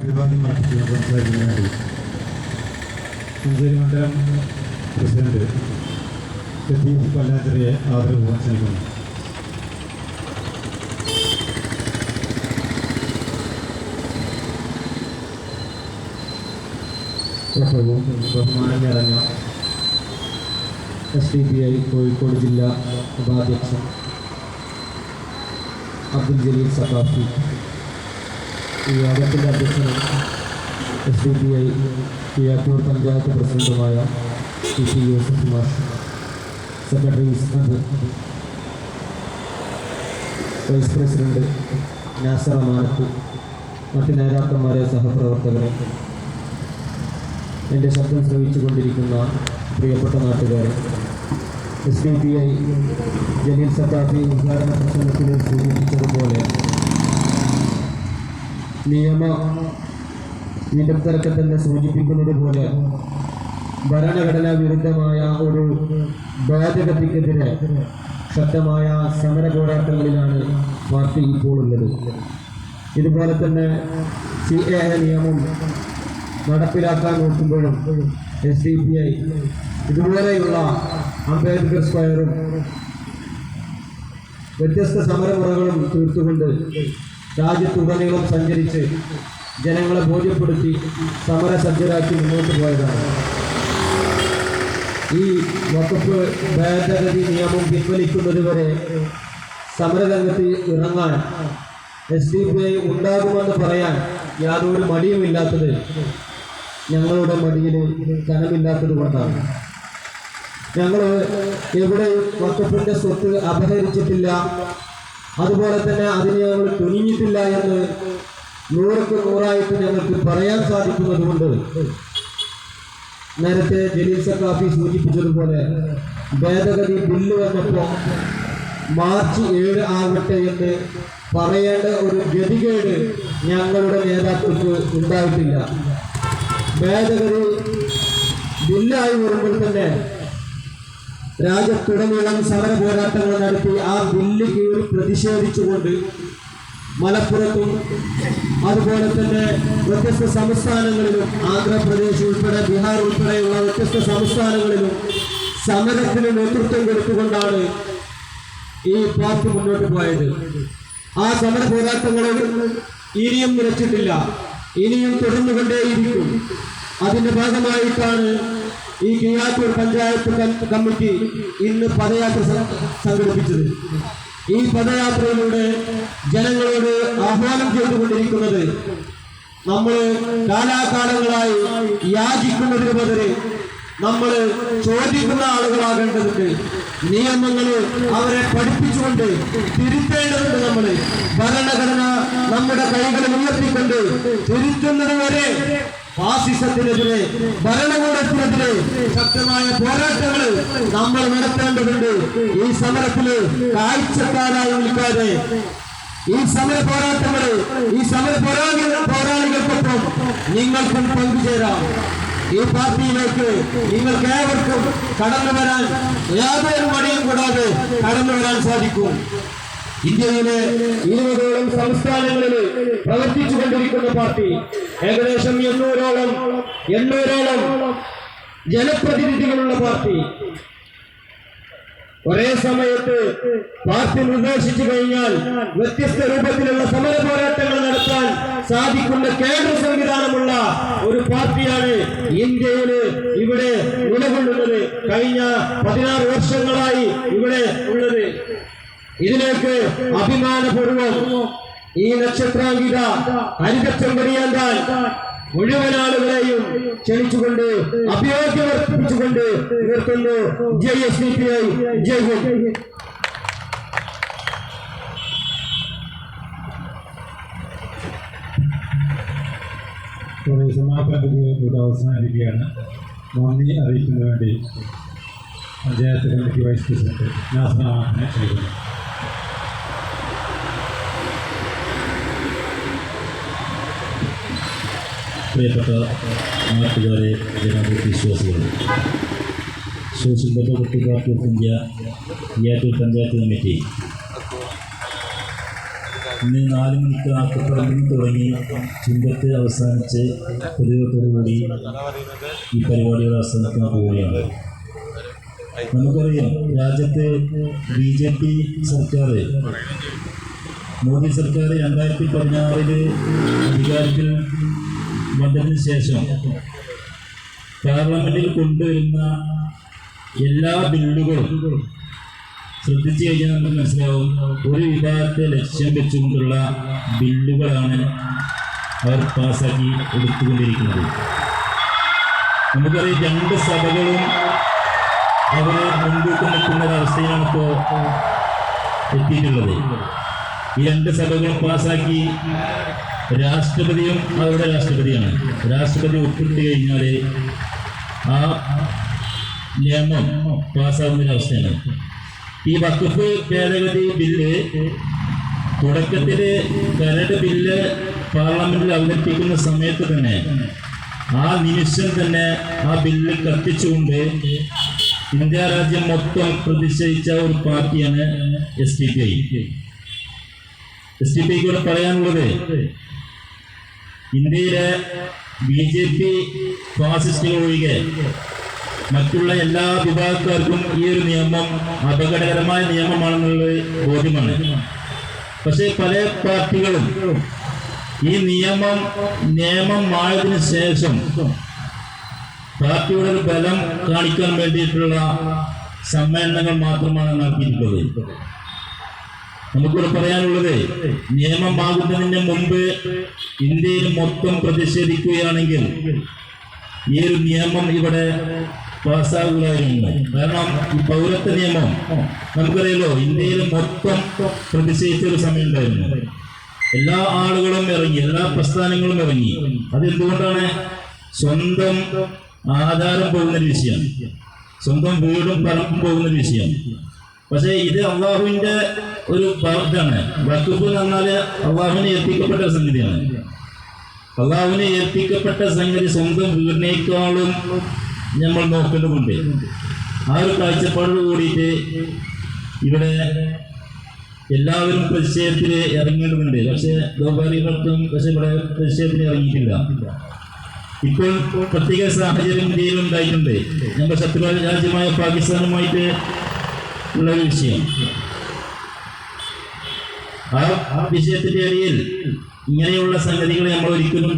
അഭിവാദ്യം അർപ്പിച്ച് സംസാരിക്കുന്നതിന് വേണ്ടി മഞ്ചേരി മണ്ഡലം പ്രസിഡന്റ് ലത്തീഫ് പല്ലാഞ്ചിറയെ ആദരവ് ക്ഷണിക്കുന്നു. ഏറ്റവും ബഹുമാനം നിറഞ്ഞ SDPI കോഴിക്കോട് ജില്ലാ ഉപാധ്യക്ഷൻ അബ്ദുൽ ജലീൽ സഖാഫി, ഈ യോഗത്തിൻ്റെ അധ്യക്ഷനും SDPI കിഴാറ്റൂർ പഞ്ചായത്ത് പ്രസിഡന്റുമായ PT യൂസഫ് മാഷ്, secretary Ismat, vice president Nasar അമാനത്ത്, മറ്റ് നേതാക്കന്മാരെ, സഹപ്രവർത്തകരെ, എൻ്റെ ശബ്ദം ശ്രവിച്ചുകൊണ്ടിരിക്കുന്ന പ്രിയപ്പെട്ട നാട്ടുകാരെ, SDPI ജലീൽ സഖാഫി ഉദ്ഘാടന പ്രസംഗത്തിൽ സൂചിപ്പിച്ചതുപോലെ നിബന്ധനക്കെ തന്നെ സൂചിപ്പിക്കുന്നത് പോലെ ഭരണഘടനാ വിരുദ്ധമായ ഒരു ബാധ്യതയ്ക്കെതിരെ ശക്തമായ സമര പോരാട്ടങ്ങളിലാണ് പാർട്ടി ഇപ്പോൾ ഉള്ളത്. ഇതുപോലെ തന്നെ CAA നിയമം നടപ്പിലാക്കാൻ നോക്കുമ്പോഴും SDPI ഇതുപോലെയുള്ള അംബേദ്കർ സ്ക്വയറും വ്യത്യസ്ത സമരമുറകളും തീർത്തുകൊണ്ട് രാജ്യത്തുടനീളം സഞ്ചരിച്ച് ജനങ്ങളെ ബോധ്യപ്പെടുത്തി സമരസജ്ജരാക്കി മുന്നോട്ട് പോയതാണ്. ഈ വഖഫ് ഭേദഗതി നിയമം പിൻവലിക്കുന്നതുവരെ സമരരംഗത്ത് ഇറങ്ങാൻ SDPI ഉണ്ടാകുമെന്ന് പറയാൻ യാതൊരു മടിയുമില്ലാത്തത് ഞങ്ങളുടെ മടിയിൽ കനമില്ലാത്തത് കൊണ്ടാണ്. ഞങ്ങൾ എവിടെ വഖഫിൻ്റെ സ്വത്ത് അപഹരിച്ചിട്ടില്ല, അതുപോലെ തന്നെ അതിന് ഞങ്ങൾ തുനിഞ്ഞിട്ടില്ല എന്ന് 100ക്ക് 100 ഞങ്ങൾക്ക് പറയാൻ സാധിക്കുന്നത് കൊണ്ട് നേരത്തെ ജലീൽ സഖാഫി സൂചിപ്പിച്ചതുപോലെ ഭേദഗതി ബില്ല് വന്നപ്പോൾ മാർച്ച് 7 ആവട്ടെ എന്ന് പറയേണ്ട ഒരു ഗതികേട് ഞങ്ങളുടെ നേതാക്കൾക്ക് ഉണ്ടായിട്ടില്ല. ഭേദഗതി ബില്ലായി വരുമ്പോൾ തന്നെ രാജ്യത്തുടനീളം സമര പോരാട്ടങ്ങൾ നടത്തി ആ ബില്ല് കീഴിൽ പ്രതിഷേധിച്ചുകൊണ്ട് മലപ്പുറത്തും അതുപോലെ തന്നെ വ്യത്യസ്ത സംസ്ഥാനങ്ങളിലും ആന്ധ്രാപ്രദേശ് ഉൾപ്പെടെ ബീഹാർ ഉൾപ്പെടെയുള്ള വ്യത്യസ്ത സംസ്ഥാനങ്ങളിലും സമരത്തിന് നേതൃത്വം കൊടുത്തുകൊണ്ടാണ് ഈ പാർട്ടി മുന്നോട്ട് പോയത്. ആ സമര പോരാട്ടങ്ങളിൽ ഇനിയും നിലച്ചിട്ടില്ല, ഇനിയും തുടർന്നുകൊണ്ടേയിരിക്കും. അതിൻ്റെ ഭാഗമായിട്ടാണ് ഈ കിഴാറ്റൂർ പഞ്ചായത്ത് കമ്മിറ്റി ഇന്ന് പദയാത്ര സംഘടിപ്പിച്ചത്. ഈ പദയാത്രയിലൂടെ ജനങ്ങളോട് ആഹ്വാനം ചെയ്തുകൊണ്ടിരിക്കുന്നത് നമ്മൾ കാലാകാലങ്ങളായി യാചിക്കുന്നതിന് പകരം നമ്മൾ ചോദിക്കുന്ന ആളുകളാകേണ്ടതുണ്ട്. നിയമങ്ങൾ അവരെ പഠിപ്പിച്ചുകൊണ്ട് തിരുത്തേണ്ടതുണ്ട്. നമ്മൾ ഭരണഘടന നമ്മുടെ കൈകളിൽ ഉയർത്തിക്കൊണ്ട് തിരുത്തുന്നത് വരെ ഫാസിസത്തിനെതിരെ, ഭരണകൂടത്തിനെതിരെ ശക്തമായ പോരാട്ടങ്ങൾ നമ്മൾ നടത്തേണ്ടതുണ്ട്. ഈ സമരത്തില് കാഴ്ചക്കാരായി നിൽക്കാതെ ഈ സമര പോരാട്ടങ്ങള്, ഈ സമര പോരാളികൾക്കൊപ്പം നിങ്ങൾക്കും പങ്കുചേരാം. ഈ പാർട്ടിയിലേക്ക് നിങ്ങൾക്ക് ഏവർക്കും കടന്നു വരാൻ യാതൊരു മടിയും കൂടാതെ കടന്നു വരാൻ സാധിക്കും. ഇന്ത്യയിലെ 20ഓളം സംസ്ഥാനങ്ങളിൽ പ്രവർത്തിച്ചു കൊണ്ടിരിക്കുന്ന പാർട്ടി, ഏകദേശം 800ഓളം ജനപ്രതിനിധികളുള്ള പാർട്ടി, ഒരേ സമയത്ത് പാർട്ടി നിർദ്ദേശിച്ചു കഴിഞ്ഞാൽ വ്യത്യസ്ത രൂപത്തിലുള്ള സമര പോരാട്ടങ്ങൾ നടത്താൻ സാധിക്കുന്ന കേന്ദ്ര സംവിധാനമുള്ള ഒരു പാർട്ടിയാണ് ഇന്ത്യയിൽ ഇവിടെ നിലകൊള്ളുന്നത്. കഴിഞ്ഞ 16 വർഷങ്ങളായി ഇവിടെ ഉള്ളത്. ഇതിലേക്ക് അഭിമാനപൂർവം ഈ നക്ഷത്രാങ്കിത ഹരിതച്ചെമ്പടിയാൻ മുഴുവൻ ആളുകളെയും ക്ഷണിച്ചുകൊണ്ട് അഭിവാദ്യം അർപ്പിച്ചുകൊണ്ട് നിർത്തുന്നു. ജയ് SDPI, ജയ് ഹിന്ദ്. സമാപന അവസാനിക്കുകയാണ്. നന്ദി അറിയിക്കുന്നതിന് വേണ്ടി panchayat committee vice president Nasar അമാനത്തിനെ ക്ഷണിക്കുന്നു. പ്രിയപ്പെട്ട നാട്ടുകാരെ, ജനവിശ്വാസികളെ, social democratic party of India Kizhattur panchayat committee ഇന്ന് 4 മണിക്ക് ആക്കപ്പറമ്പിൽ തുടങ്ങി ചുങ്കത്ത് അവസാനിച്ച് പൊതുവത്തോടുകൂടി ഈ പരിപാടികൾ അവസാനിക്കാൻ പോവുകയാണ്. നമുക്കറിയാം, രാജ്യത്ത് BJP സർക്കാർ, മോദി സർക്കാർ 2016 അധികാരത്തിൽ വന്നതിന് ശേഷം പാർലമെന്റിൽ കൊണ്ടുവരുന്ന എല്ലാ ബില്ലുകളും ശ്രദ്ധിച്ചു കഴിഞ്ഞാൽ നമുക്ക് മനസ്സിലാവും, ഒരു വിഭാഗത്തെ ലക്ഷ്യം വെച്ചുകൊണ്ടുള്ള ബില്ലുകളാണ് അവർ പാസ്സാക്കി എടുത്തുകൊണ്ടിരിക്കുന്നത്. നമുക്കറിയാം, 2 സഭകളും അവരെ മുൻകൂട്ടി നിൽക്കുന്ന ഒരവസ്ഥയിലാണ് ഇപ്പോൾ എത്തിയിട്ടുള്ളത്. ഈ 2 സഭകളും പാസ്സാക്കി രാഷ്ട്രപതിയും അവരുടെ രാഷ്ട്രപതിയാണ്. രാഷ്ട്രപതി ഒപ്പിട്ട് കഴിഞ്ഞാൽ ആ നിയമം പാസ്സാകുന്ന ഒരവസ്ഥയാണ്. ഈ വഖഫ് ഭേദഗതി ബില്ല് തുടക്കത്തിൽ കരട് ബില്ല് പാർലമെന്റിൽ അവതരിപ്പിക്കുന്ന സമയത്ത് തന്നെ ആ നിമിഷം തന്നെ ആ ബില്ല് കത്തിച്ചുകൊണ്ട് ഇന്ത്യ രാജ്യം മൊത്തം പ്രതിഷേധിച്ച ഒരു പാർട്ടിയാണ് SDPI. SDPIക്കൂടെ പറയാനുള്ളത്, ഇന്ത്യയിലെ BJP ഫാസിസ്റ്റുകൾ ഒഴികെ മറ്റുള്ള എല്ലാ വിഭാഗക്കാർക്കും ഈ ഒരു നിയമം അപകടകരമായ നിയമമാണെന്നുള്ളത് ബോധ്യമാണ്. പക്ഷേ പല പാർട്ടികളും ഈ നിയമമായതിനു ശേഷം പാർട്ടിയുടെ ഒരു ബലം കാണിക്കാൻ വേണ്ടിയിട്ടുള്ള സമ്മേളനങ്ങൾ മാത്രമാണ് നടത്തിയിട്ടുള്ളത്. നമുക്കിവിടെ പറയാനുള്ളത്, നിയമമാകുന്നതിന് മുമ്പ് ഇന്ത്യയിൽ മൊത്തം പ്രതിഷേധിക്കുകയാണെങ്കിൽ ഈ ഒരു നിയമം ഇവിടെ പാസ്സാകുകയായിരുന്നു. കാരണം ഈ പൗരത്വ നിയമം നമുക്കറിയാലോ, ഇന്ത്യയിൽ മൊത്തം പ്രതിഷേധിച്ച ഒരു സമയം ഉണ്ടായിരുന്നു. എല്ലാ ആളുകളും ഇറങ്ങി, എല്ലാ പ്രസ്ഥാനങ്ങളും ഇറങ്ങി. അതെന്തുകൊണ്ടാണ്? സ്വന്തം ആധാരം പോകുന്നൊരു വിഷയം, സ്വന്തം വീടും പറമ്പും പോകുന്നൊരു വിഷയം. പക്ഷേ ഇത് അള്ളാഹുവിന്റെ ഒരു ഇതാണ്. വഖഫ് എന്ന് പറഞ്ഞാല് അള്ളാഹുവിനെ ഏൽപ്പിക്കപ്പെട്ട സംഗതിയാണ്. അള്ളാഹുവിനെ ഏൽപ്പിക്കപ്പെട്ട സംഗതി സ്വന്തം വീടിനേക്കാളും നമ്മൾ നോക്കേണ്ടതുണ്ട്. ആ ഒരു കാഴ്ചപ്പാടോട് കൂടിയിട്ട് ഇവിടെ എല്ലാവരും പ്രതിഷേധത്തിൽ ഇറങ്ങേണ്ടതുണ്ട്. പക്ഷേ വ്യാപാരികൾക്കും ഇവിടെ പ്രതിഷേധത്തിന് ഇറങ്ങിയിട്ടില്ല. ഇപ്പോൾ പ്രത്യേക സാഹചര്യം ഇന്ത്യയിൽ ഉണ്ടായിട്ടുണ്ട്. നമ്മുടെ ശത്രു രാജ്യമായ പാകിസ്ഥാനുമായിട്ട് ഉള്ള ഒരു വിഷയം. ആ വിഷയത്തിന്റെ ഇടയിൽ ഇങ്ങനെയുള്ള സംഗതികളെ നമ്മൾ ഒരിക്കലും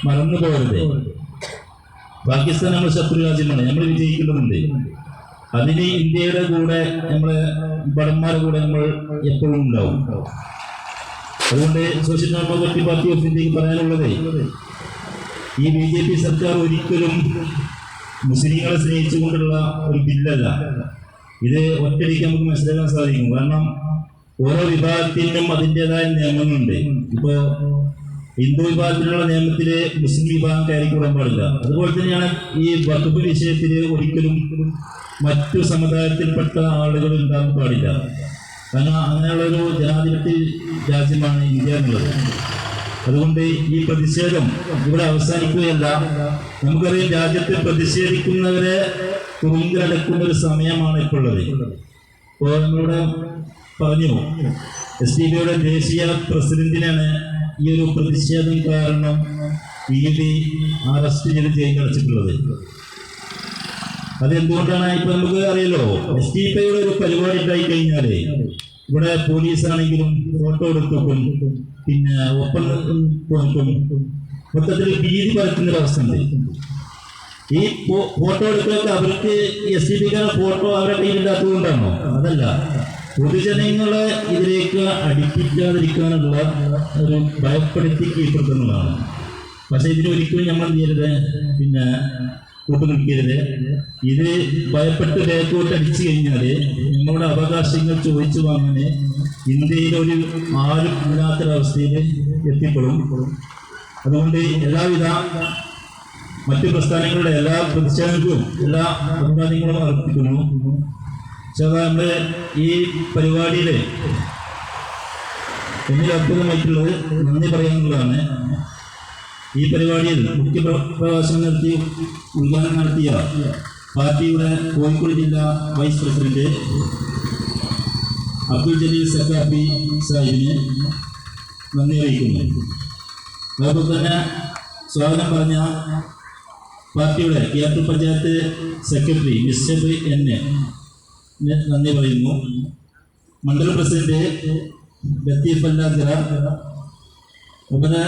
മറന്നു പോകരുത്. പാകിസ്ഥാൻ നമ്മുടെ ശത്രു രാജ്യമാണ്, നമ്മൾ വിജയിക്കേണ്ടതുണ്ട്. അതിന് ഇന്ത്യയുടെ കൂടെ, നമ്മളെ ഭടന്മാരുടെ കൂടെ നമ്മൾ എപ്പോഴും ഉണ്ടാവും. അതുകൊണ്ട് സോഷ്യൽ ഡെമോക്രാറ്റിക് പാർട്ടി ഓഫ് ഇന്ത്യക്ക് പറയാനുള്ളത്, ഈ BJP സർക്കാർ ഒരിക്കലും മുസ്ലിങ്ങളെ സ്നേഹിച്ചുകൊണ്ടുള്ള ഒരു ബില്ലല്ല. ഇത് ഒറ്റയടിക്ക് നമുക്ക് മനസ്സിലാക്കാൻ സാധിക്കും. കാരണം ഓരോ വിഭാഗത്തിനും അതിൻ്റെതായ നിയമങ്ങളുണ്ട്. ഇപ്പോൾ ഹിന്ദു വിഭാഗത്തിലുള്ള നിയമത്തില് മുസ്ലിം വിഭാഗം കയറിക്കൂടാൻ പാടില്ല. അതുപോലെ തന്നെയാണ് ഈ വഖഫ് വിഷയത്തിൽ ഒരിക്കലും മറ്റു സമുദായത്തിൽപ്പെട്ട ആളുകൾ ഉണ്ടാകാൻ പാടില്ല. കാരണം അങ്ങനെയുള്ളൊരു ജനാധിപത്യ രാജ്യമാണ് ഇന്ത്യ എന്നുള്ളത്. അതുകൊണ്ട് ഈ പ്രതിഷേധം ഇവിടെ അവസാനിക്കുകയല്ല. നമുക്കറിയാം, രാജ്യത്ത് പ്രതിഷേധിക്കുന്നവരെ തുറുങ്കിലടക്കുന്ന ഒരു സമയമാണ് ഇപ്പോൾ ഉള്ളത്. ഇപ്പോൾ നമ്മളിവിടെ പറഞ്ഞു, SDPയുടെ ദേശീയ പ്രസിഡന്റിനാണ് ഈ ഒരു പ്രതിഷേധം കാരണം ED അറസ്റ്റ് ചെയ്ത് ജയിലടച്ചിട്ടുള്ളത്. അതെന്തുകൊണ്ടാണ്? ഇപ്പൊ നമുക്ക് അറിയാലോ, SDPയുടെ ഒരു പരിപാടി ഉണ്ടായി കഴിഞ്ഞാല് ഇവിടെ പോലീസാണെങ്കിലും ഫോട്ടോ എടുക്കും, പിന്നെ ഒപ്പം കൊടുക്കും, മൊത്തത്തിൽ ഭീതി പരത്തുന്നൊരവസ്ഥ ഉണ്ട്. ഈ ഫോട്ടോ എടുക്കുന്നത് അവർക്ക് SDPക്കാരുടെ ഫോട്ടോ അവരുടെ കയ്യിലില്ലാത്തത് കൊണ്ടാണോ? അതല്ല, പൊതുജനങ്ങളെ ഇതിലേക്ക് അടുപ്പിക്കാതിരിക്കാനുള്ള ഒരു ഭയപ്പെടുത്തി കീഴ്പ്പെടുത്തുന്നതാണ്. പക്ഷെ ഇതിനൊരിക്കലും നമ്മൾ ചെയ്യരുത്, പിന്നെ കൂട്ടുനിൽക്കരുത്. ഇത് ഭയപ്പെട്ട് ബാക്കോട്ട് അടിച്ചു കഴിഞ്ഞാൽ നമ്മളുടെ അവകാശങ്ങൾ ചോദിച്ചു വാങ്ങാൻ ഇന്ത്യയിൽ ഒരു ആരും ഇല്ലാത്തൊരവസ്ഥയിൽ എത്തിപ്പെടും. അതുകൊണ്ട് എല്ലാവിധ മറ്റു പ്രസ്ഥാനങ്ങളുടെ എല്ലാ പ്രതിഷേധങ്ങൾക്കും എല്ലാ അഭിവാദ്യങ്ങളും അർപ്പിക്കുന്നു. പക്ഷേ നമ്മുടെ ഈ പരിപാടിയിൽ എന്നിൽ അത്ഭുതമായിട്ടുള്ളത് നന്ദി പറയാനുള്ളതാണ്. ഈ പരിപാടിയിൽ മുഖ്യ പ്രഭാഷണം നടത്തി ഉദ്ഘാടനം നടത്തിയ പാർട്ടിയുടെ കോഴിക്കോട് ജില്ലാ വൈസ് പ്രസിഡന്റ് അബ്ദുൽ ജലീൽ സക്കാഫി സാഹിബിന് നന്ദി അറിയിക്കുന്നു. അതുപോലെ തന്നെ സ്വാഗതം പറഞ്ഞ പാർട്ടിയുടെ കിയാത്തൂർ പഞ്ചായത്ത് സെക്രട്ടറി മിസ്റ്റർ എന്നെ നന്ദി പറയുന്നു. മണ്ഡലം പ്രസിഡന്റ് ലത്തീഫ് അല്ലാത്തറ, അതുപോലെ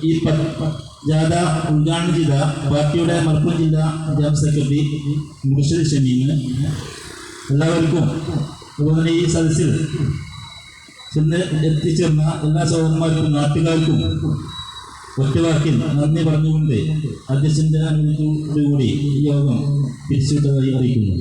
ഈ ജാഥ ഉദ്ഘാടനം ചെയ്ത പാർട്ടിയുടെ മലപ്പുറം ജില്ലാ ജനറൽ സെക്രട്ടറി മുർഷിദ് ഷമീം, എല്ലാവർക്കും അതുപോലെ ഈ സദസ്സിൽ ചെന്ന് എത്തിച്ചേർന്ന എല്ലാ സഹോദരന്മാർക്കും നാട്ടുകാർക്കും ഒറ്റവാക്കിൽ നന്ദി പറഞ്ഞുകൊണ്ട് അധ്യക്ഷന്റെ അനുമതിയോടുകൂടി ഈ യോഗം പിരിച്ചുവിട്ടതായി അറിയിക്കുന്നു.